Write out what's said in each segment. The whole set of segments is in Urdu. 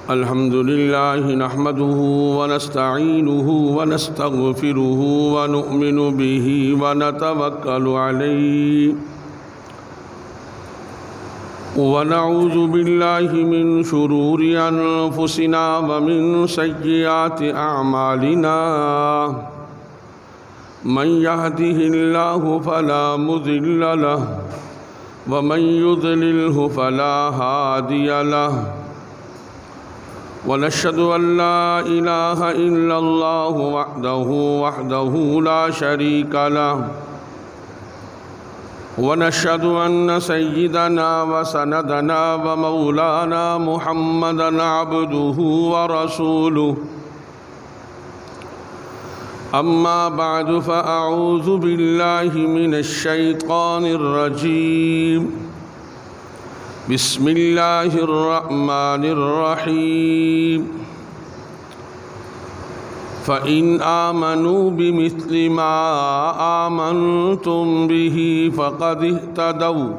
الحمد لله نحمده ونستعينه ونستغفره ونؤمن به ونتوكل عليه ونعوذ بالله من شرور أنفسنا ومن سيئات أعمالنا من يهده الله فلا مضل له ومن يضلله فلا هادي له ونشهد أن لا إله إلا الله وحده لا شريك له ونشهد أن سيدنا وسندنا ومولانا محمدا عبده ورسوله أما بعد فأعوذ بالله من الشيطان الرجيم بسم الله الرحمن الرحيم فإن آمنوا بمثل ما آمنتم به فقد اهتدوا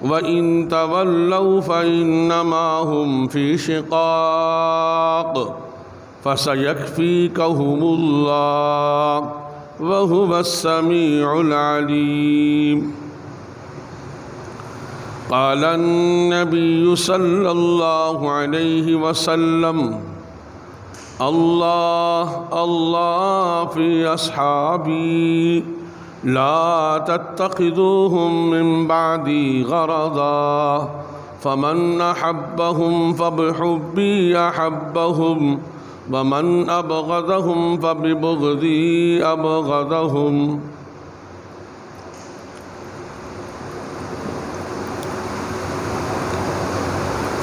وإن تولوا فإنما هم في شقاق فسيكفيكهم الله وهو السميع العليم قال النبي صلى الله عليه وسلم الله في أصحابي لا تتخذوهم من بعدي غرضا فمن أحبهم فبحبي أحبهم ومن أبغضهم فببغضي أبغضهم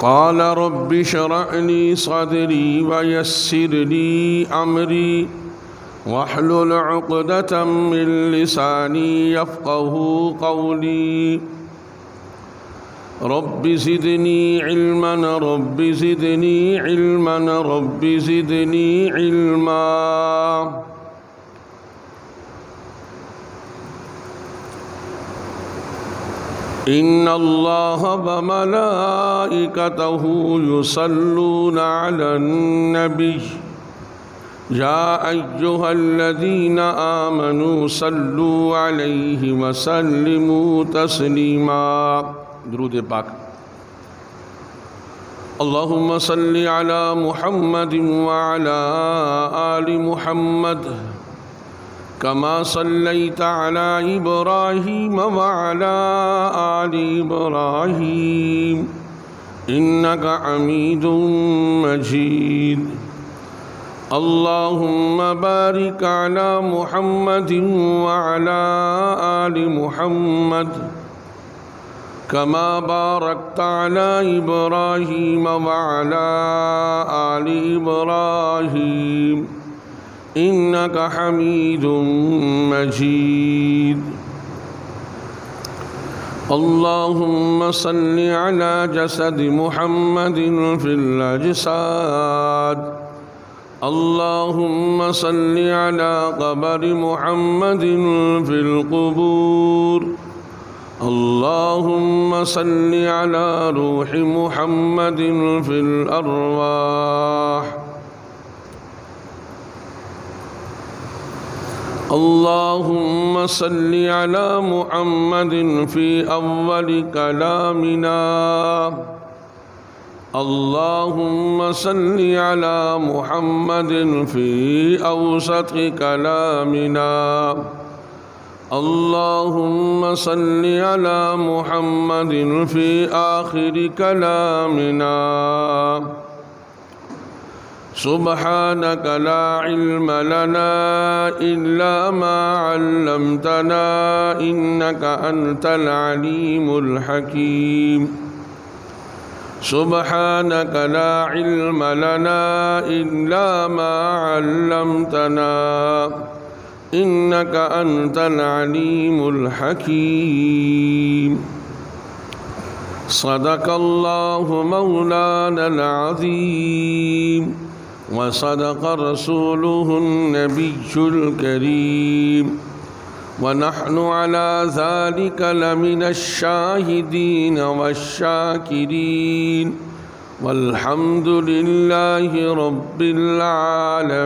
قال رب اشرح لي صدري ويسر لي أمري واحلل عقدة من لساني يفقه قولي رب زدني علما رب زدني علما رب زدني علما إن الله وملائكته يصلون على النبي يا أيها الذين آمنوا صلوا عليه وسلموا تسليما درود پاک اللهم صل على محمد وعلى آل محمد كما صليت على إبراهيم وعلى آل إبراهيم إنك حميد مجيد اللهم بارك على محمد وعلى آل محمد كما باركت على إبراهيم وعلى آل إبراهيم إنك حميد مجيد اللهم صل على جسد محمد في الأجساد اللهم صل على قبر محمد في القبور اللهم صل على روح محمد في الأرواح اللهم صل على محمد في أول كلامنا اللهم صل على محمد في أوسط كلامنا اللهم صل على محمد في آخر كلامنا سبحانك لا علم لنا إلا ما علمتنا إنك أنت العليم الحكيم سبحانك لا علم لنا إلا ما علمتنا إنك أنت العليم الحكيم صدق الله مولانا العظيم وصدق رسوله النبي الكريم ونحن على ذلك لمن الشاهدين والشاكرين والحمد لله رب العالمين۔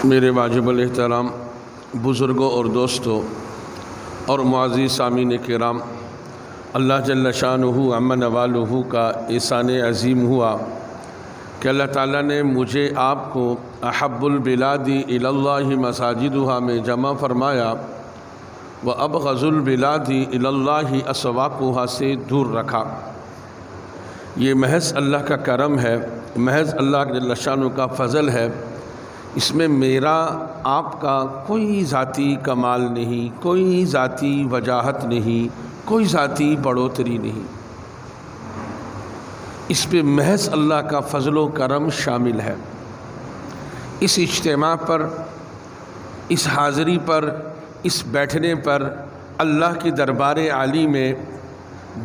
میرے واجب الاحترام بزرگوں اور دوستوں اور معزز سامعین کرام، اللہ جل شانہ عم نوالہ کا احسان عظیم ہوا کہ اللہ تعالیٰ نے مجھے آپ کو احب البلاد الی اللہ مساجدہا میں جمع فرمایا وابغض البلاد الی اللہ اسواقہا سے دور رکھا۔ یہ محض اللہ کا کرم ہے، محض اللہ جل شانہ کا فضل ہے۔ اس میں میرا آپ کا کوئی ذاتی کمال نہیں، کوئی ذاتی وجاہت نہیں، کوئی ذاتی بڑھوتری نہیں، اس پہ محض اللہ کا فضل و کرم شامل ہے۔ اس اجتماع پر، اس حاضری پر، اس بیٹھنے پر اللہ کی دربار عالی میں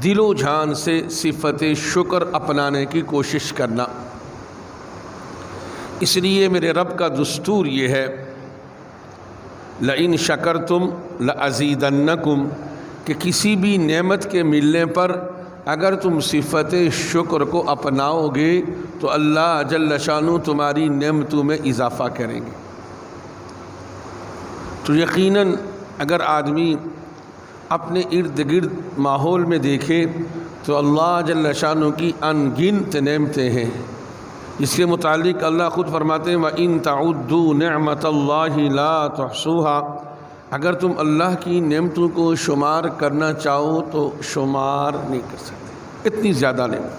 دل و جان سے صفت شکر اپنانے کی کوشش کرنا۔ اس لیے میرے رب کا دستور یہ ہے لئن شکرتم لازیدنکم، کہ کسی بھی نعمت کے ملنے پر اگر تم صفت شکر کو اپناؤ گے تو اللہ جل شانہ تمہاری نعمتوں میں اضافہ کریں گے۔ تو یقیناً اگر آدمی اپنے ارد گرد ماحول میں دیکھے تو اللہ جل شانہ کی ان گنت نعمتیں ہیں، جس کے متعلق اللہ خود فرماتے ہیں وَإِن تَعُدُّوا نِعْمَةَ اللَّهِ لَا تُحْصُوهَا، اگر تم اللہ کی نعمتوں کو شمار کرنا چاہو تو شمار نہیں کر سکتے، اتنی زیادہ نعمت۔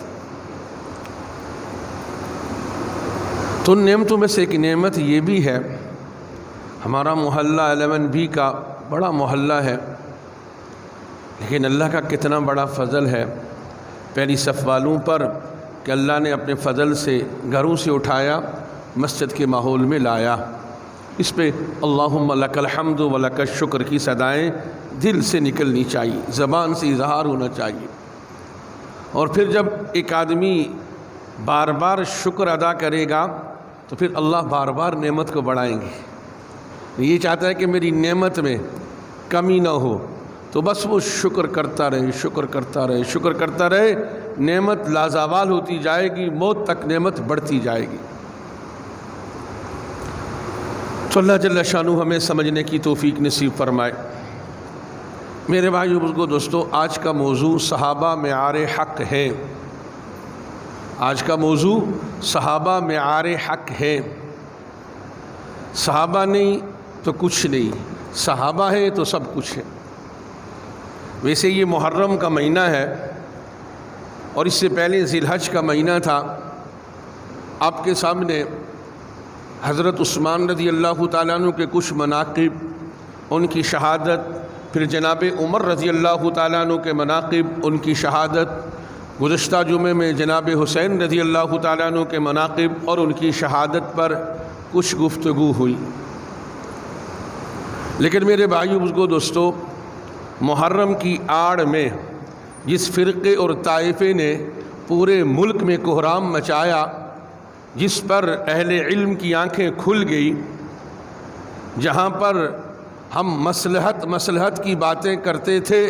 تو ان نعمتوں میں سے ایک نعمت یہ بھی ہے، ہمارا محلہ 11B کا بڑا محلہ ہے، لیکن اللہ کا کتنا بڑا فضل ہے پہلی صف والوں پر کہ اللہ نے اپنے فضل سے گھروں سے اٹھایا، مسجد کے ماحول میں لایا۔ اس پہ اللہم لک الحمد و لک الشکر کی صدائیں دل سے نکلنی چاہیے، زبان سے اظہار ہونا چاہیے۔ اور پھر جب ایک آدمی بار بار شکر ادا کرے گا تو پھر اللہ بار بار نعمت کو بڑھائیں گے۔ یہ چاہتا ہے کہ میری نعمت میں کمی نہ ہو، تو بس وہ شکر کرتا رہے، شکر کرتا رہے، شکر کرتا رہے، نعمت لازوال ہوتی جائے گی، موت تک نعمت بڑھتی جائے گی۔ تو اللہ جل شانہ ہمیں سمجھنے کی توفیق نصیب فرمائے۔ میرے بھائیو بزرگو دوستو، آج کا موضوع صحابہ معیار حق ہے۔ آج کا موضوع صحابہ معیار حق ہے۔ صحابہ نہیں تو کچھ نہیں، صحابہ ہے تو سب کچھ ہے۔ ویسے یہ محرم کا مہینہ ہے اور اس سے پہلے ذی الحج کا مہینہ تھا۔ آپ کے سامنے حضرت عثمان رضی اللہ تعالیٰ عنہ کے کچھ مناقب، ان کی شہادت، پھر جناب عمر رضی اللہ تعالیٰ عنہ کے مناقب، ان کی شہادت، گزشتہ جمعے میں جناب حسین رضی اللہ تعالیٰ عنہ کے مناقب اور ان کی شہادت پر کچھ گفتگو ہوئی۔ لیکن میرے بھائیو بزرگو دوستو، محرم کی آڑ میں جس فرقے اور طائفے نے پورے ملک میں کوہرام مچایا، جس پر اہل علم کی آنکھیں کھل گئی، جہاں پر ہم مصلحت کی باتیں کرتے تھے،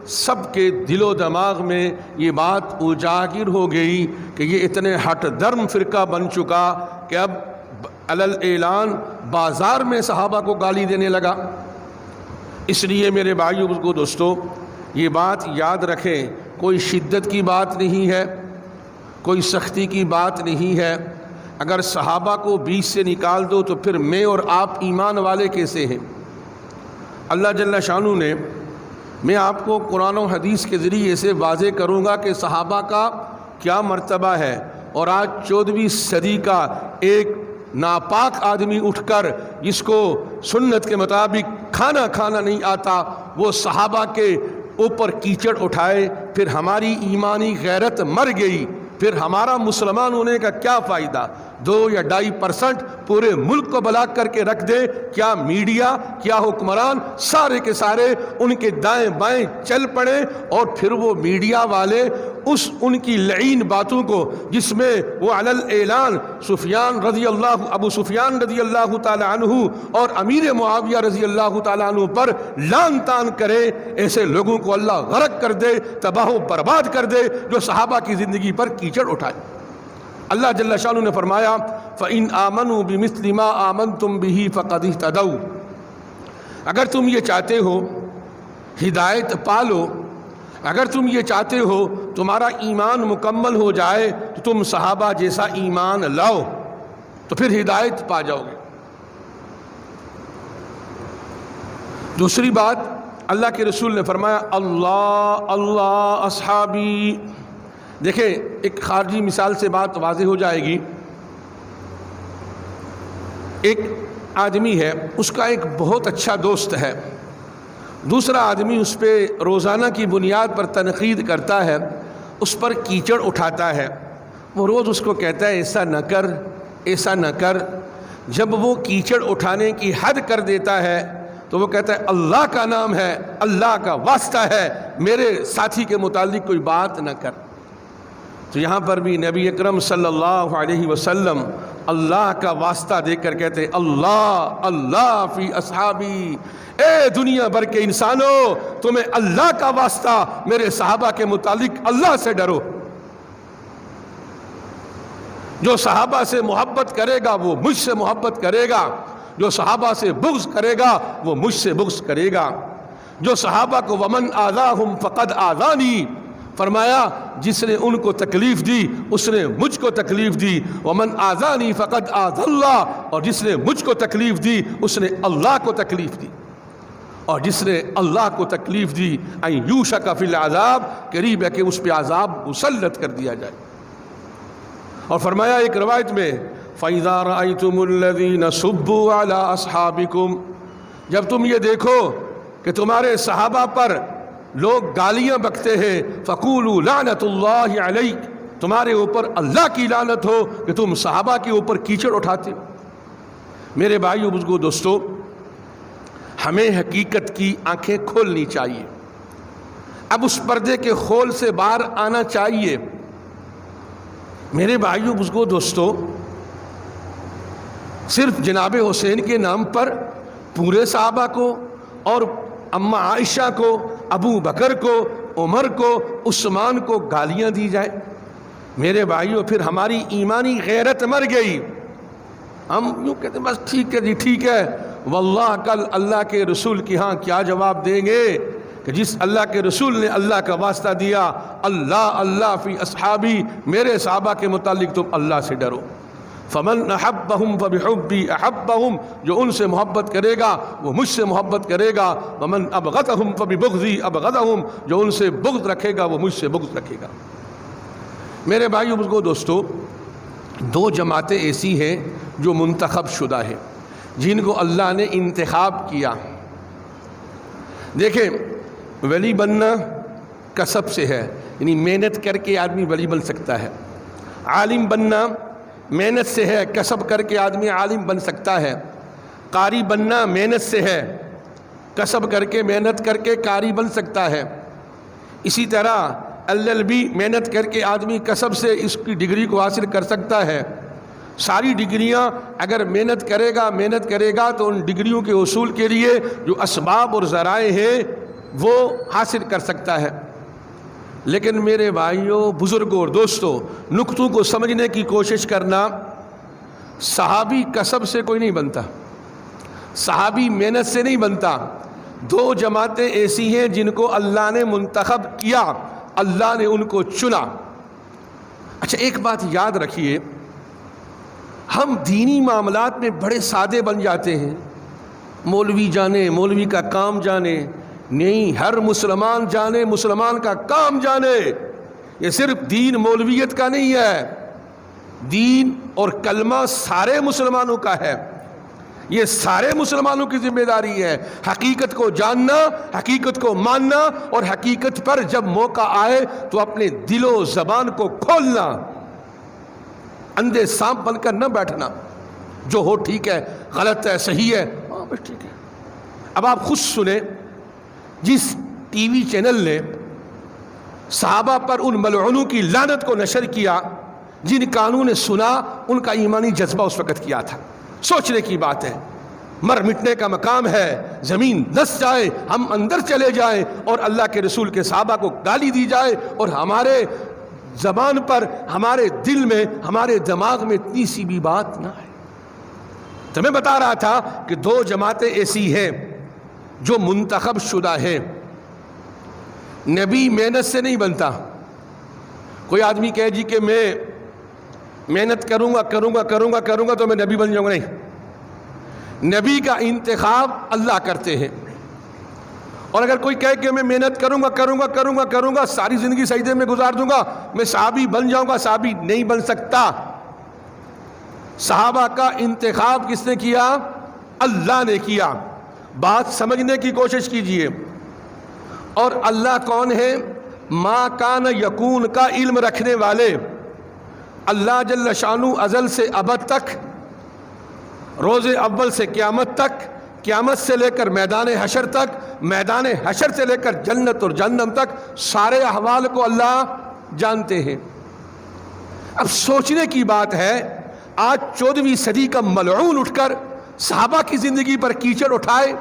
سب کے دل و دماغ میں یہ بات اجاگر ہو گئی کہ یہ اتنے ہٹ درم فرقہ بن چکا کہ اب علل اعلان بازار میں صحابہ کو گالی دینے لگا۔ اس لیے میرے بھائیو بزرگو دوستو، یہ بات یاد رکھیں، کوئی شدت کی بات نہیں ہے، کوئی سختی کی بات نہیں ہے۔ اگر صحابہ کو بیچ سے نکال دو تو پھر میں اور آپ ایمان والے کیسے ہیں؟ اللہ جل شانہ نے، میں آپ کو قرآن و حدیث کے ذریعے سے واضح کروں گا کہ صحابہ کا کیا مرتبہ ہے، اور آج 14ویں صدی کا ایک ناپاک آدمی اٹھ کر جس کو سنت کے مطابق کھانا نہیں آتا، وہ صحابہ کے اوپر کیچڑ اٹھائے، پھر ہماری ایمانی غیرت مر گئی، پھر ہمارا مسلمان ہونے کا کیا فائدہ؟ 2 یا 2.5% پورے ملک کو بلاک کر کے رکھ دے، کیا میڈیا، کیا حکمران، سارے کے سارے ان کے دائیں بائیں چل پڑے، اور پھر وہ میڈیا والے ان کی لعین باتوں کو جس میں وہ علی الاعلان ابو سفیان رضی اللہ تعالی عنہ اور امیر معاویہ رضی اللہ تعالی عنہ پر لعن طعن کرے، ایسے لوگوں کو اللہ غرق کر دے، تباہ و برباد کر دے جو صحابہ کی زندگی پر کیچڑ اٹھائے۔ اللہ جل شانہ نے فرمایا فَإِنْ آمَنُوا بِمِثْلِ مَا آمَنْتُمْ بِهِ فَقَدِ اهْتَدَوْا، اگر تم یہ چاہتے ہو ہدایت پالو، اگر تم یہ چاہتے ہو تمہارا ایمان مکمل ہو جائے تو تم صحابہ جیسا ایمان لاؤ تو پھر ہدایت پا جاؤ گے۔ دوسری بات اللہ کے رسول نے فرمایا اللہ اللہ اصحابی۔ دیکھیں ایک خارجی مثال سے بات واضح ہو جائے گی۔ ایک آدمی ہے، اس کا ایک بہت اچھا دوست ہے، دوسرا آدمی اس پہ روزانہ کی بنیاد پر تنقید کرتا ہے، اس پر کیچڑ اٹھاتا ہے، وہ روز اس کو کہتا ہے ایسا نہ کر ایسا نہ کر۔ جب وہ کیچڑ اٹھانے کی حد کر دیتا ہے تو وہ کہتا ہے اللہ کا نام ہے، اللہ کا واسطہ ہے، میرے ساتھی کے متعلق کوئی بات نہ کر۔ تو یہاں پر بھی نبی اکرم صلی اللہ علیہ وسلم اللہ کا واسطہ دے کر کہتے ہیں اللہ اللہ فی اصحابی، اے دنیا بھر کے انسانوں تمہیں اللہ کا واسطہ میرے صحابہ کے متعلق اللہ سے ڈرو۔ جو صحابہ سے محبت کرے گا وہ مجھ سے محبت کرے گا، جو صحابہ سے بغض کرے گا وہ مجھ سے بغض کرے گا۔ جو صحابہ کو ومن آذاہم فقد آذانی، فرمایا جس نے ان کو تکلیف دی اس نے مجھ کو تکلیف دی، ومن آذانی فقد آذى اللہ، اور جس نے مجھ کو تکلیف دی اس نے اللہ کو تکلیف دی، اور جس نے اللہ کو تکلیف دی ان یوشک فی العذاب، قریب ہے کہ اس پہ عذاب مسلط کر دیا جائے۔ اور فرمایا ایک روایت میں فَإِذَا رَأَيْتُمُ الَّذِينَ صُبُّوا عَلَىٰ أَصْحَابِكُمْ، جب تم یہ دیکھو کہ تمہارے صحابہ پر لوگ گالیاں بکتے ہیں فَقُولُوا لَعْنَةُ اللَّهِ عَلَيْكَ، تمہارے اوپر اللہ کی لعنت ہو کہ تم صحابہ کے اوپر کیچڑ اٹھاتے ہو۔ میرے بھائیو بزرگو دوستو، ہمیں حقیقت کی آنکھیں کھولنی چاہیے، اب اس پردے کے خول سے باہر آنا چاہیے۔ میرے بھائیو بزرگو دوستو، صرف جناب حسین کے نام پر پورے صحابہ کو اور اماں عائشہ کو، ابو بکر کو، عمر کو، عثمان کو گالیاں دی جائے؟ میرے بھائیو پھر ہماری ایمانی غیرت مر گئی۔ ہم یوں کہتے ہیں بس ٹھیک ہے جی ٹھیک ہے، واللہ کل اللہ کے رسول کی ہاں کیا جواب دیں گے کہ جس اللہ کے رسول نے اللہ کا واسطہ دیا اللہ اللہ فی اصحابی، میرے صحابہ کے متعلق تم اللہ سے ڈرو۔ فمن احبہم فبحبی احبہم، جو ان سے محبت کرے گا وہ مجھ سے محبت کرے گا، ومن ابغضہم فببغضی ابغضہم، جو ان سے بغض رکھے گا وہ مجھ سے بغض رکھے گا۔ میرے بھائیو بزرگو دوستو، دو جماعتیں ایسی ہیں جو منتخب شدہ ہیں، جن کو اللہ نے انتخاب کیا۔ دیکھیں ولی بننا کسب سے ہے، یعنی محنت کر کے آدمی ولی بن سکتا ہے۔ عالم بننا محنت سے ہے، کسب کر کے آدمی عالم بن سکتا ہے۔ قاری بننا محنت سے ہے، کسب کر کے محنت کر کے قاری بن سکتا ہے۔ اسی طرح LLB محنت کر کے آدمی کسب سے اس کی ڈگری کو حاصل کر سکتا ہے۔ ساری ڈگریاں اگر محنت کرے گا تو ان ڈگریوں کے حصول کے لیے جو اسباب اور ذرائع ہیں وہ حاصل کر سکتا ہے۔ لیکن میرے بھائیوں بزرگوں اور دوستوں، نقطوں کو سمجھنے کی کوشش کرنا، صحابی کسب سے کوئی نہیں بنتا، صحابی محنت سے نہیں بنتا۔ دو جماعتیں ایسی ہیں جن کو اللہ نے منتخب کیا، اللہ نے ان کو چنا۔ اچھا ایک بات یاد رکھیے، ہم دینی معاملات میں بڑے سادے بن جاتے ہیں، مولوی جانے، مولوی کا کام جانے، نہیں، ہر مسلمان جانے، مسلمان کا کام جانے۔ یہ صرف دین مولویت کا نہیں ہے، دین اور کلمہ سارے مسلمانوں کا ہے، یہ سارے مسلمانوں کی ذمہ داری ہے۔ حقیقت کو جاننا، حقیقت کو ماننا، اور حقیقت پر جب موقع آئے تو اپنے دل و زبان کو کھولنا، اندھے سانپ بن کر نہ بیٹھنا، جو ہو ٹھیک ہے، غلط ہے صحیح ہے، ہاں بس ٹھیک ہے۔ اب آپ خود سنیں، جس ٹی وی چینل نے صحابہ پر ان ملعونوں کی لعنت کو نشر کیا جن کانوں نے سنا ان کا ایمانی جذبہ اس وقت کیا تھا۔ سوچنے کی بات ہے، مر مٹنے کا مقام ہے، زمین دس جائے، ہم اندر چلے جائیں اور اللہ کے رسول کے صحابہ کو گالی دی جائے اور ہمارے زبان پر، ہمارے دل میں، ہمارے دماغ میں اتنی سی بھی بات نہ آئے۔ تو میں بتا رہا تھا کہ دو جماعتیں ایسی ہیں جو منتخب شدہ ہیں۔ نبی محنت سے نہیں بنتا۔ کوئی آدمی کہے جی کہ میں محنت کروں گا تو میں نبی بن جاؤں گا، نہیں، نبی کا انتخاب اللہ کرتے ہیں۔ اور اگر کوئی کہے کہ میں محنت کروں گا ساری زندگی سجدے میں گزار دوں گا، میں صحابی بن جاؤں گا، صحابی نہیں بن سکتا۔ صحابہ کا انتخاب کس نے کیا؟ اللہ نے کیا۔ بات سمجھنے کی کوشش کیجئے۔ اور اللہ کون ہے؟ ما کان یکون کا علم رکھنے والے۔ اللہ جل شانہ ازل سے ابد تک، روز اول سے قیامت تک، قیامت سے لے کر میدان حشر تک، میدان حشر سے لے کر جنت اور جہنم تک، سارے احوال کو اللہ جانتے ہیں۔ اب سوچنے کی بات ہے، آج 14ویں صدی کا ملعون اٹھ کر صحابہ کی زندگی پر کیچڑ اٹھائے۔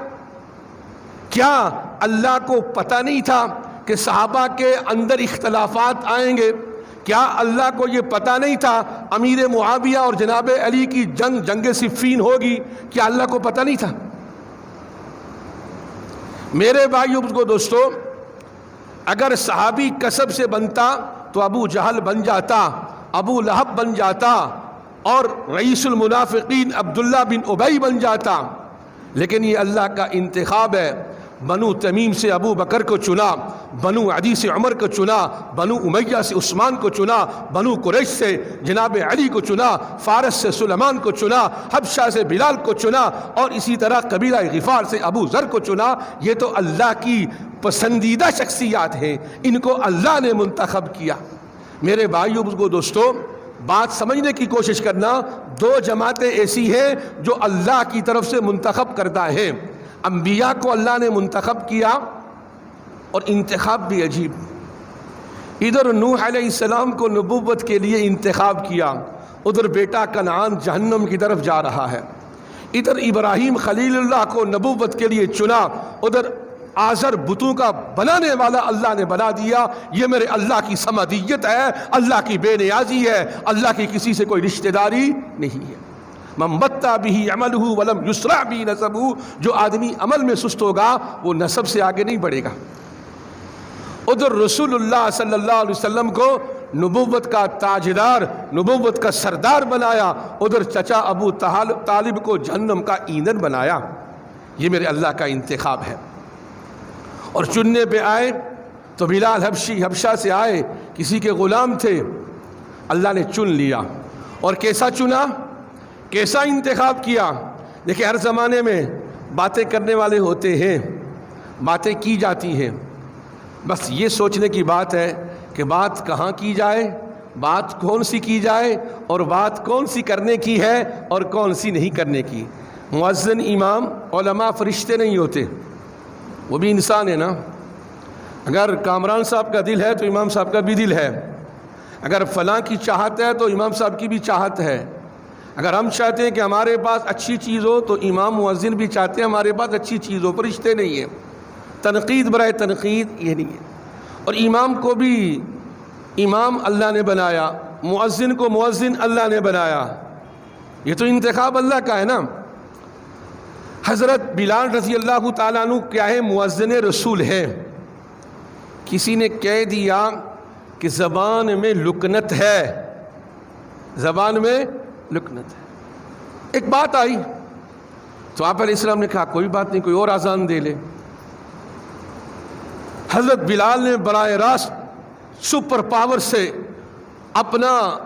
کیا اللہ کو پتہ نہیں تھا کہ صحابہ کے اندر اختلافات آئیں گے؟ کیا اللہ کو یہ پتہ نہیں تھا امیر معاویہ اور جناب علی کی جنگ صفین ہوگی؟ کیا اللہ کو پتہ نہیں تھا؟ میرے بھائیو کو دوستو، اگر صحابی کسب سے بنتا تو ابو جہل بن جاتا، ابو لہب بن جاتا اور رئیس المنافقین عبداللہ بن ابی بن جاتا۔ لیکن یہ اللہ کا انتخاب ہے۔ بنو تمیم سے ابو بکر کو چنا، بنو عدی سے عمر کو چنا، بنو امیہ سے عثمان کو چنا، بنو قریش سے جناب علی کو چنا، فارس سے سلیمان کو چنا، حبشہ سے بلال کو چنا، اور اسی طرح قبیلہ غفار سے ابو ذر کو چنا۔ یہ تو اللہ کی پسندیدہ شخصیات ہیں، ان کو اللہ نے منتخب کیا۔ میرے بھائیو بزرگو دوستو، بات سمجھنے کی کوشش کرنا۔ دو جماعتیں ایسی ہیں جو اللہ کی طرف سے منتخب کردہ ہیں۔ انبیاء کو اللہ نے منتخب کیا، اور انتخاب بھی عجیب۔ ادھر نوح علیہ السلام کو نبوت کے لیے انتخاب کیا، ادھر بیٹا کنعان جہنم کی طرف جا رہا ہے۔ ادھر ابراہیم خلیل اللہ کو نبوت کے لیے چنا، ادھر آزر بتوں کا بنانے والا اللہ نے بنا دیا۔ یہ میرے اللہ کی صمدیت ہے، اللہ کی بے نیازی ہے، اللہ کی کسی سے کوئی رشتہ داری نہیں ہے۔ من بطا به عمله ولم یسرع به نسبه، جو آدمی عمل میں سست ہوگا وہ نسب سے آگے نہیں بڑھے گا۔ ادھر رسول اللہ صلی اللہ علیہ وسلم کو نبوت کا تاجدار، نبوت کا سردار بنایا، ادھر چچا ابو طالب کو جہنم کا ایندھن بنایا۔ یہ میرے اللہ کا انتخاب ہے۔ اور چننے پہ آئے تو بلال حبشی حبشہ سے آئے، کسی کے غلام تھے، اللہ نے چن لیا۔ اور کیسا چنا، کیسا انتخاب کیا؟ دیکھیں، ہر زمانے میں باتیں کرنے والے ہوتے ہیں، باتیں کی جاتی ہیں، بس یہ سوچنے کی بات ہے کہ بات کہاں کی جائے، بات کون سی کی جائے، اور بات کون سی کرنے کی ہے اور کون سی نہیں کرنے کی۔ مؤذن، امام، علماء فرشتے نہیں ہوتے، وہ بھی انسان ہے نا۔ اگر کامران صاحب کا دل ہے تو امام صاحب کا بھی دل ہے، اگر فلاں کی چاہت ہے تو امام صاحب کی بھی چاہت ہے۔ اگر ہم چاہتے ہیں کہ ہمارے پاس اچھی چیز ہو تو امام مؤذن بھی چاہتے ہیں ہمارے پاس اچھی چیز ہو، فرشتے نہیں ہیں۔ تنقید برائے تنقید یہ نہیں ہے۔ اور امام کو بھی امام اللہ نے بنایا، مؤذن کو مؤذن اللہ نے بنایا۔ یہ تو انتخاب اللہ کا ہے نا۔ حضرت بلال رضی اللہ تعالیٰ عنہ کیا ہے؟ مؤذن رسول ہے۔ کسی نے کہہ دیا کہ زبان میں لکنت ہے، زبان میں لکنت ہے۔ ایک بات آئی تو آپ علیہ السلام نے کہا کوئی بات نہیں، کوئی اور اذان دے لے۔ حضرت بلال نے براہ راست سپر پاور سے اپنا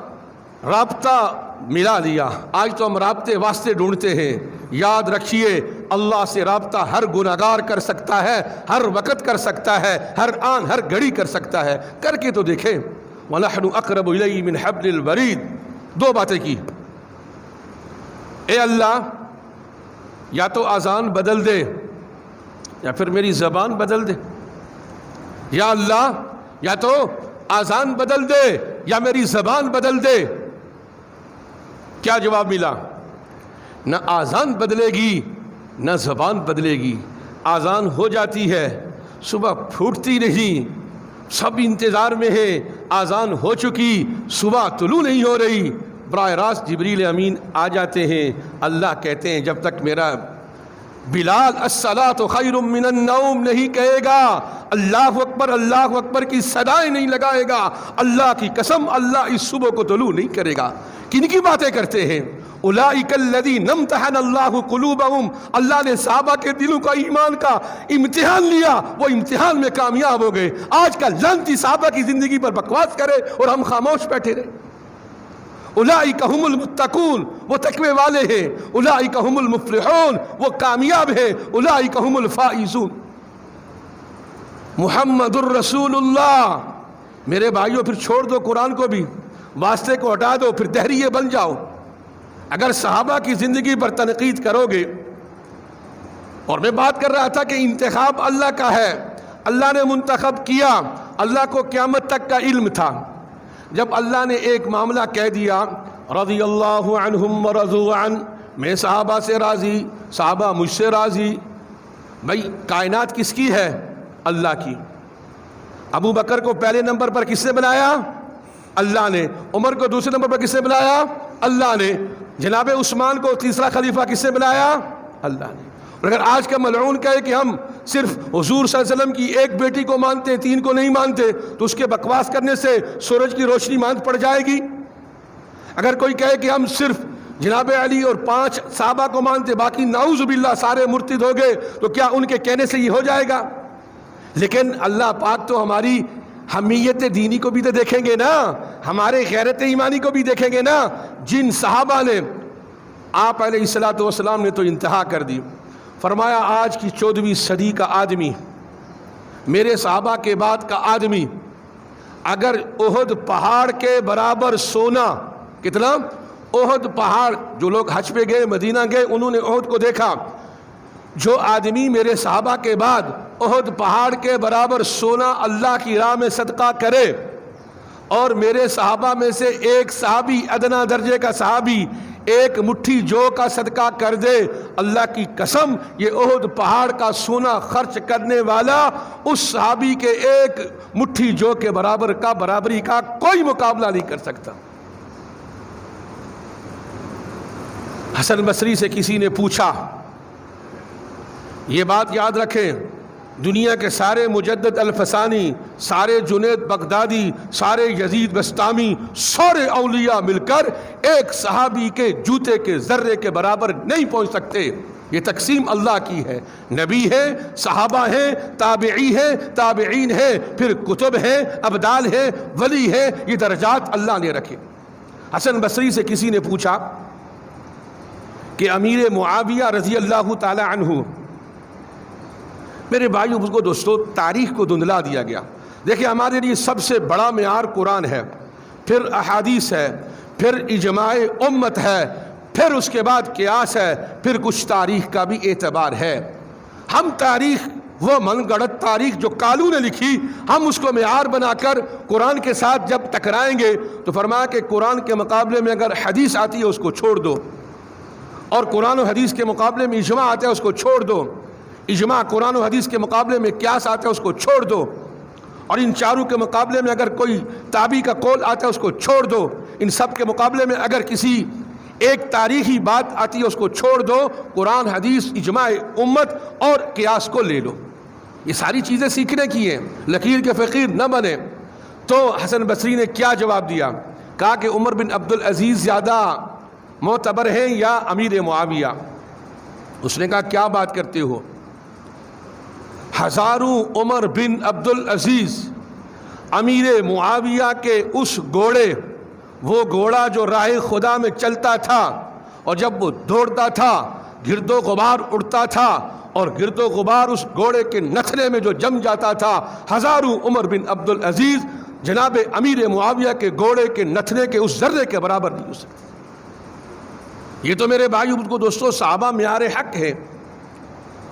رابطہ ملا لیا۔ آج تو ہم رابطے واسطے ڈھونڈتے ہیں، یاد رکھیے اللہ سے رابطہ ہر گناہگار کر سکتا ہے، ہر وقت کر سکتا ہے، ہر آن ہر گھڑی کر سکتا ہے۔ کر کے تو دیکھیں۔ وَنَحْنُ أَقْرَبُ إِلَيْهِ مِنْ حَبْلِ الْوَرِيدِ۔ دو باتیں کی، اے اللہ یا تو اذان بدل دے یا پھر میری زبان بدل دے، یا اللہ یا تو آذان بدل دے یا میری زبان بدل دے۔ کیا جواب ملا؟ نہ آذان بدلے گی نہ زبان بدلے گی۔ آذان ہو جاتی ہے، صبح پھوٹتی نہیں، سب انتظار میں ہے، آذان ہو چکی، صبح طلوع نہیں ہو رہی، براہ راست جبریل امین آ جاتے ہیں، اللہ کہتے ہیں جب تک میرا بلال الصلاۃ خیر من النوم نہیں کہے گا، اللہ اکبر کی صدائیں نہیں لگائے گا، اللہ کی قسم اللہ اس صبح کو طلوع نہیں کرے گا۔ کن کی باتیں کرتے ہیں؟ اولئک الذین امتحن اللہ قلوبہم، اللہ نے صحابہ کے دلوں کا ایمان کا امتحان لیا، وہ امتحان میں کامیاب ہو گئے۔ آج کا لعنتی صحابہ کی زندگی پر بکواس کرے اور ہم خاموش بیٹھے رہے۔ اولئک هم المتقون، وہ تقوی والے ہیں، اولئک هم المفلحون، وہ کامیاب ہیں، اولئک هم الفائزون۔ محمد الرسول اللہ۔ میرے بھائیوں پھر چھوڑ دو قرآن کو بھی، واسطے کو ہٹا دو، پھر دہریے بن جاؤ۔ اگر صحابہ کی زندگی پر تنقید کرو گے، اور میں بات کر رہا تھا کہ انتخاب اللہ کا ہے، اللہ نے منتخب کیا، اللہ کو قیامت تک کا علم تھا۔ جب اللہ نے ایک معاملہ کہہ دیا رضی اللہ عنہم ورضوا عنہ، میں صحابہ سے راضی، صحابہ مجھ سے راضی، بھائی کائنات کس کی ہے؟ اللہ کی۔ ابو بکر کو پہلے نمبر پر کس نے بنایا؟ اللہ نے۔ عمر کو دوسرے نمبر پر کس نے بنایا؟ اللہ نے۔ جناب عثمان کو تیسرا خلیفہ کس نے بنایا؟ اللہ نے۔ اور اگر آج کا ملعون کہے کہ ہم صرف حضور صلی اللہ علیہ وسلم کی ایک بیٹی کو مانتے، تین کو نہیں مانتے، تو اس کے بکواس کرنے سے سورج کی روشنی ماند پڑ جائے گی۔ اگر کوئی کہے کہ ہم صرف جناب علی اور 5 صحابہ کو مانتے، باقی نعوذ باللہ سارے مرتد ہو گئے، تو کیا ان کے کہنے سے یہ ہو جائے گا؟ لیکن اللہ پاک تو ہماری حمیت دینی کو بھی تو دیکھیں گے نا، ہمارے غیرت ایمانی کو بھی دیکھیں گے نا۔ جن صحابہ نے آپ علیہ الصلوۃ والسلام نے تو انتہا کر دی، فرمایا آج کی 14ویں صدی کا آدمی، میرے صحابہ کے بعد کا آدمی، اگر احد پہاڑ کے برابر سونا، کتنا؟ احد پہاڑ، جو لوگ حج پہ گئے، مدینہ گئے، انہوں نے احد کو دیکھا، جو آدمی میرے صحابہ کے بعد احد پہاڑ کے برابر سونا اللہ کی راہ میں صدقہ کرے، اور میرے صحابہ میں سے ایک صحابی، ادنا درجے کا صحابی، ایک مٹھی جو کا صدقہ کر دے، اللہ کی قسم یہ احد پہاڑ کا سونا خرچ کرنے والا اس صحابی کے ایک مٹھی جو کے برابری کا کوئی مقابلہ نہیں کر سکتا۔ حسن بصری سے کسی نے پوچھا، یہ بات یاد رکھیں، دنیا کے سارے مجدد الفسانی، سارے جنید بغدادی، سارے یزید بسطامی، سارے اولیاء مل کر ایک صحابی کے جوتے کے ذرے کے برابر نہیں پہنچ سکتے۔ یہ تقسیم اللہ کی ہے، نبی ہے، صحابہ ہیں، تابعی ہیں، تابعین ہیں، پھر کتب ہیں، ابدال ہیں، ولی ہیں، یہ درجات اللہ نے رکھے۔ حسن بصری سے کسی نے پوچھا کہ امیر معاویہ رضی اللہ تعالی عنہ، میرے بھائیوں بزرگوں دوستو، تاریخ کو دھندلا دیا گیا۔ دیکھیں ہمارے لیے سب سے بڑا معیار قرآن ہے، پھر احادیث ہے، پھر اجماع امت ہے، پھر اس کے بعد قیاس ہے، پھر کچھ تاریخ کا بھی اعتبار ہے۔ ہم تاریخ، وہ من گڑت تاریخ جو کالو نے لکھی، ہم اس کو معیار بنا کر قرآن کے ساتھ جب ٹکرائیں گے تو فرمایا کہ قرآن کے مقابلے میں اگر حدیث آتی ہے اس کو چھوڑ دو، اور قرآن و حدیث کے مقابلے میں اجماع آتا ہے اس کو چھوڑ دو، اجماع قرآن و حدیث کے مقابلے میں قیاس آتا ہے اس کو چھوڑ دو، اور ان چاروں کے مقابلے میں اگر کوئی تابعی کا قول آتا ہے اس کو چھوڑ دو، ان سب کے مقابلے میں اگر کسی ایک تاریخی بات آتی ہے اس کو چھوڑ دو، قرآن حدیث اجماع امت اور قیاس کو لے لو۔ یہ ساری چیزیں سیکھنے کی ہیں، لکیر کے فقیر نہ بنے۔ تو حسن بصری نے کیا جواب دیا؟ کہا کہ عمر بن عبدالعزیز زیادہ معتبر ہیں یا امیر معاویہ؟ اس نے کہا کیا بات کرتے ہو؟ ہزاروں عمر بن عبدالعزیز امیر معاویہ کے اس گھوڑے، وہ گھوڑا جو راہ خدا میں چلتا تھا، اور جب وہ دوڑتا تھا گرد و غبار اڑتا تھا، اور گرد و غبار اس گھوڑے کے نتھنے میں جو جم جاتا تھا، ہزاروں عمر بن عبدالعزیز جناب امیر معاویہ کے گھوڑے کے نتھنے کے اس ذرے کے برابر نہیں ہو سکتے۔ یہ تو میرے بھائیوں کو دوستو صحابہ معیار حق ہے،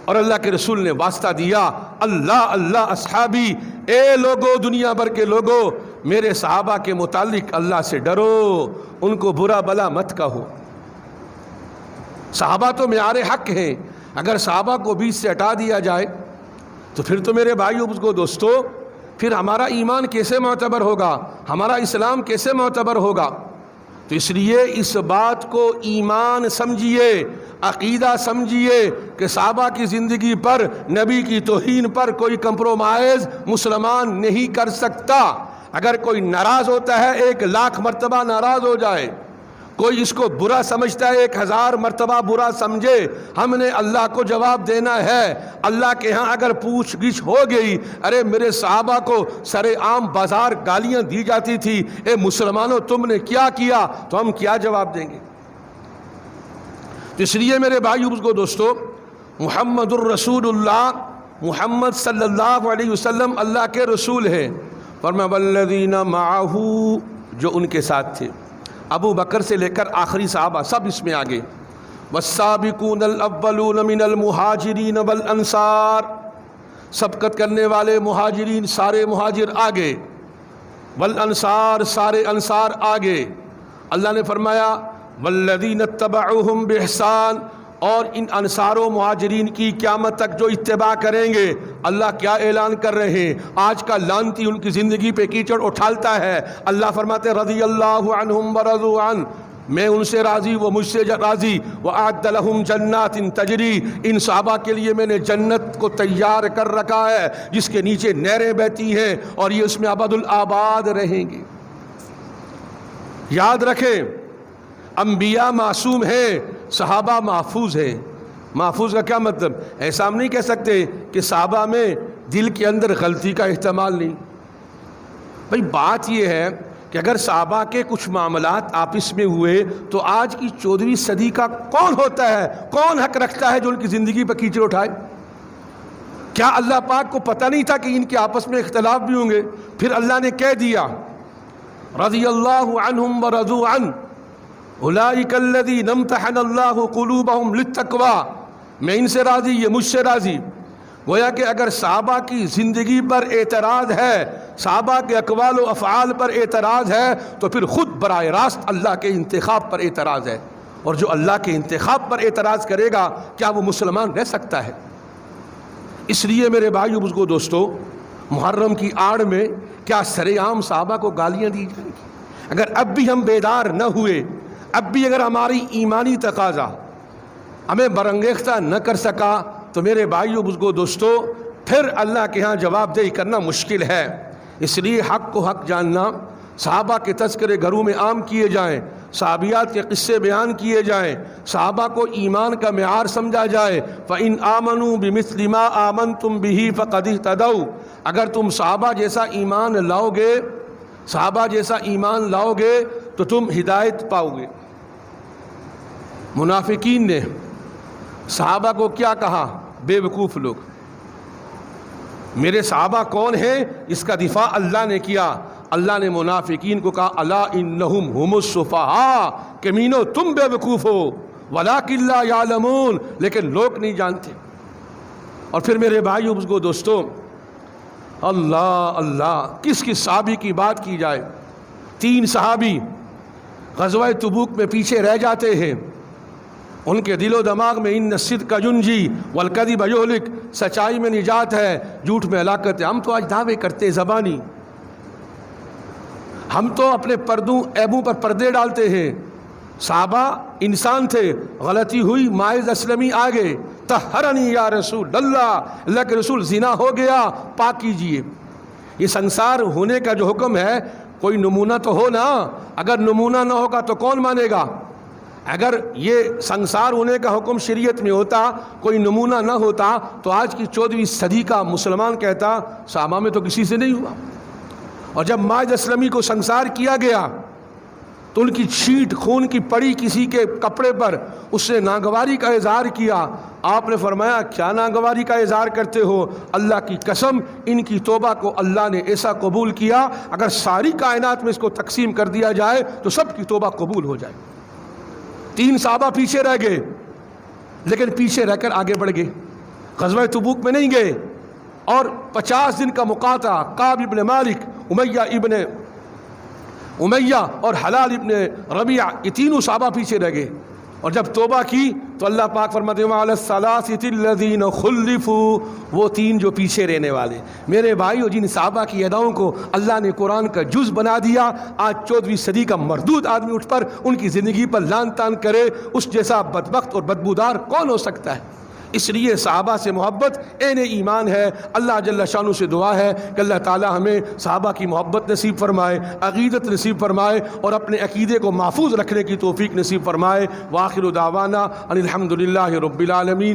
اور اللہ کے رسول نے واسطہ دیا، اللہ اللہ اصحابی اے لوگو، دنیا بھر کے لوگوں، میرے صحابہ کے متعلق اللہ سے ڈرو، ان کو برا بلا مت کہو۔ صحابہ تو معیار حق ہیں، اگر صحابہ کو بیچ سے ہٹا دیا جائے تو پھر تو میرے بھائیو بزرگو دوستو، پھر ہمارا ایمان کیسے معتبر ہوگا، ہمارا اسلام کیسے معتبر ہوگا؟ تو اس لیے اس بات کو ایمان سمجھیے، عقیدہ سمجھیے کہ صحابہ کی زندگی پر، نبی کی توہین پر کوئی کمپرومائز مسلمان نہیں کر سکتا۔ اگر کوئی ناراض ہوتا ہے 1,00,000 مرتبہ ناراض ہو جائے، کوئی اس کو برا سمجھتا ہے 1,000 مرتبہ برا سمجھے، ہم نے اللہ کو جواب دینا ہے۔ اللہ کے ہاں اگر پوچھ گچھ ہو گئی، ارے میرے صحابہ کو سر عام بازار گالیاں دی جاتی تھی، اے مسلمانوں تم نے کیا کیا، تو ہم کیا جواب دیں گے؟ اس لیے میرے بھائیو بزرگو دوستو، محمد الرسول اللہ، محمد صلی اللہ علیہ وسلم اللہ کے رسول ہیں۔ فرمایا والذین معہ، جو ان کے ساتھ تھے، ابو بکر سے لے کر آخری صحابہ سب اس میں آگے، والسابقون الاولون من المہاجرین والانصار، سبقت کرنے والے مہاجرین سارے مہاجر آگے، والانصار سارے انصار آگے۔ اللہ نے فرمایا والذین اتبعوہم باحسان، اور ان انصار و مہاجرین کی قیامت تک جو اتباع کریں گے، اللہ کیا اعلان کر رہے ہیں؟ آج کا لعنتی ان کی زندگی پہ کیچڑ اٹھالتا ہے، اللہ فرماتے رضی اللہ عنہم ورضوا عنہ، میں ان سے راضی وہ مجھ سے راضی، وَأَعَدَّ لَهُمْ جَنَّاتٍ تَجْرِي، ان صحابہ کے لیے میں نے جنت کو تیار کر رکھا ہے جس کے نیچے نہریں بہتی ہیں اور یہ اس میں ابد الآباد رہیں گے۔ یاد رکھیں، انبیاء معصوم ہیں، صحابہ محفوظ ہیں۔ محفوظ کا کیا مطلب؟ ایسا ہم نہیں کہہ سکتے کہ صحابہ میں دل کے اندر غلطی کا احتمال نہیں۔ بھئی بات یہ ہے کہ اگر صحابہ کے کچھ معاملات آپس میں ہوئے تو آج کی 14ویں صدی کا کون ہوتا ہے، کون حق رکھتا ہے جو ان کی زندگی پر کیچڑ اٹھائے؟ کیا اللہ پاک کو پتہ نہیں تھا کہ ان کے آپس میں اختلاف بھی ہوں گے؟ پھر اللہ نے کہہ دیا رضی اللہ عنہم ورضوا عنہ، اولئک الذین امتحن اللہ قلوبہم للتقوی، میں ان سے راضی، یہ مجھ سے راضی۔ گویا کہ اگر صحابہ کی زندگی پر اعتراض ہے، صحابہ کے اقوال و افعال پر اعتراض ہے، تو پھر خود براہ راست اللہ کے انتخاب پر اعتراض ہے، اور جو اللہ کے انتخاب پر اعتراض کرے گا کیا وہ مسلمان رہ سکتا ہے؟ اس لیے میرے بھائیو بزرگو دوستو، محرم کی آڑ میں کیا سر عام صحابہ کو گالیاں دی جائیں گی؟ اگر اب بھی ہم بیدار نہ ہوئے، اب بھی اگر ہماری ایمانی تقاضا ہمیں برانگیختہ نہ کر سکا، تو میرے بھائیو بزرگو دوستو پھر اللہ کے ہاں جواب دہی کرنا مشکل ہے۔ اس لیے حق کو حق جاننا، صحابہ کے تذکرے گھروں میں عام کیے جائیں، صحابیات کے قصے بیان کیے جائیں، صحابہ کو ایمان کا معیار سمجھا جائے۔ فَإِنْ آمَنُوا بِمِثْلِ مَا آمَنْتُمْ بِهِ فَقَدِ اهْتَدَوْا، اگر تم صحابہ جیسا ایمان لاؤ گے، صحابہ جیسا ایمان لاؤ گے تو تم ہدایت پاؤ گے۔ منافقین نے صحابہ کو کیا کہا؟ بے وقوف لوگ۔ میرے صحابہ کون ہیں؟ اس کا دفاع اللہ نے کیا۔ اللہ نے منافقین کو کہا الا انہم ہم السفہاء، کہ مینو تم بے وقوف ہو، ولکن لا یعلمون، لیکن لوگ نہیں جانتے۔ اور پھر میرے بھائیو بزرگو دوستو، اللہ اللہ، کس کس صحابی کی بات کی جائے؟ 3 صحابی غزوہ تبوک میں پیچھے رہ جاتے ہیں، ان کے دل و دماغ میں ان الصدق ینجی والکذب یہلک، سچائی میں نجات ہے، جھوٹ میں ہلاکت ہے۔ ہم تو آج دعوے کرتے زبانی، ہم تو اپنے پردوں عیبوں پر پردے ڈالتے ہیں۔ صحابہ انسان تھے، غلطی ہوئی، ماعز اسلمی آگے، طہرنی یا رسول اللہ، اللہ کے رسول زنا ہو گیا پاک کیجئے۔ یہ سنسار ہونے کا جو حکم ہے، کوئی نمونہ تو ہو نا، اگر نمونہ نہ ہوگا تو کون مانے گا؟ اگر یہ سنسار ہونے کا حکم شریعت میں ہوتا، کوئی نمونہ نہ ہوتا، تو آج کی 14ویں صدی کا مسلمان کہتا صحابہ میں تو کسی سے نہیں ہوا۔ اور جب ماعز اسلمی کو سنسار کیا گیا تو ان کی چھینٹ خون کی پڑی کسی کے کپڑے پر، اس نے ناگواری کا اظہار کیا۔ آپ نے فرمایا کیا ناگواری کا اظہار کرتے ہو؟ اللہ کی قسم ان کی توبہ کو اللہ نے ایسا قبول کیا، اگر ساری کائنات میں اس کو تقسیم کر دیا جائے تو سب کی توبہ قبول ہو جائے۔ 3 صحابہ پیچھے رہ گئے، لیکن پیچھے رہ کر آگے بڑھ گئے، غزوہ تبوک میں نہیں گئے، اور 50 دن کا مقاطعہ، کعب ابن مالک، امیہ اور حلال ابن ربیع، یہ تینوں صحابہ پیچھے رہ گئے، اور جب توبہ کی تو اللہ پاک فرماتے ہیں وَعَلَى الثَّلَاثَةِ الَّذِينَ خُلِّفُوا، وہ 3 جو پیچھے رہنے والے۔ میرے بھائیو، جن صحابہ کی اداؤں کو اللہ نے قرآن کا جز بنا دیا، آج 14ویں صدی کا مردود آدمی اٹھ پر ان کی زندگی پر لان تان کرے، اس جیسا بدبخت اور بدبودار کون ہو سکتا ہے؟ اس لیے صحابہ سے محبت عین ایمان ہے۔ اللہ جل شانہ سے دعا ہے کہ اللہ تعالی ہمیں صحابہ کی محبت نصیب فرمائے، عقیدت نصیب فرمائے، اور اپنے عقیدے کو محفوظ رکھنے کی توفیق نصیب فرمائے۔ وآخر دعوانا ان الحمد للہ رب العالمین۔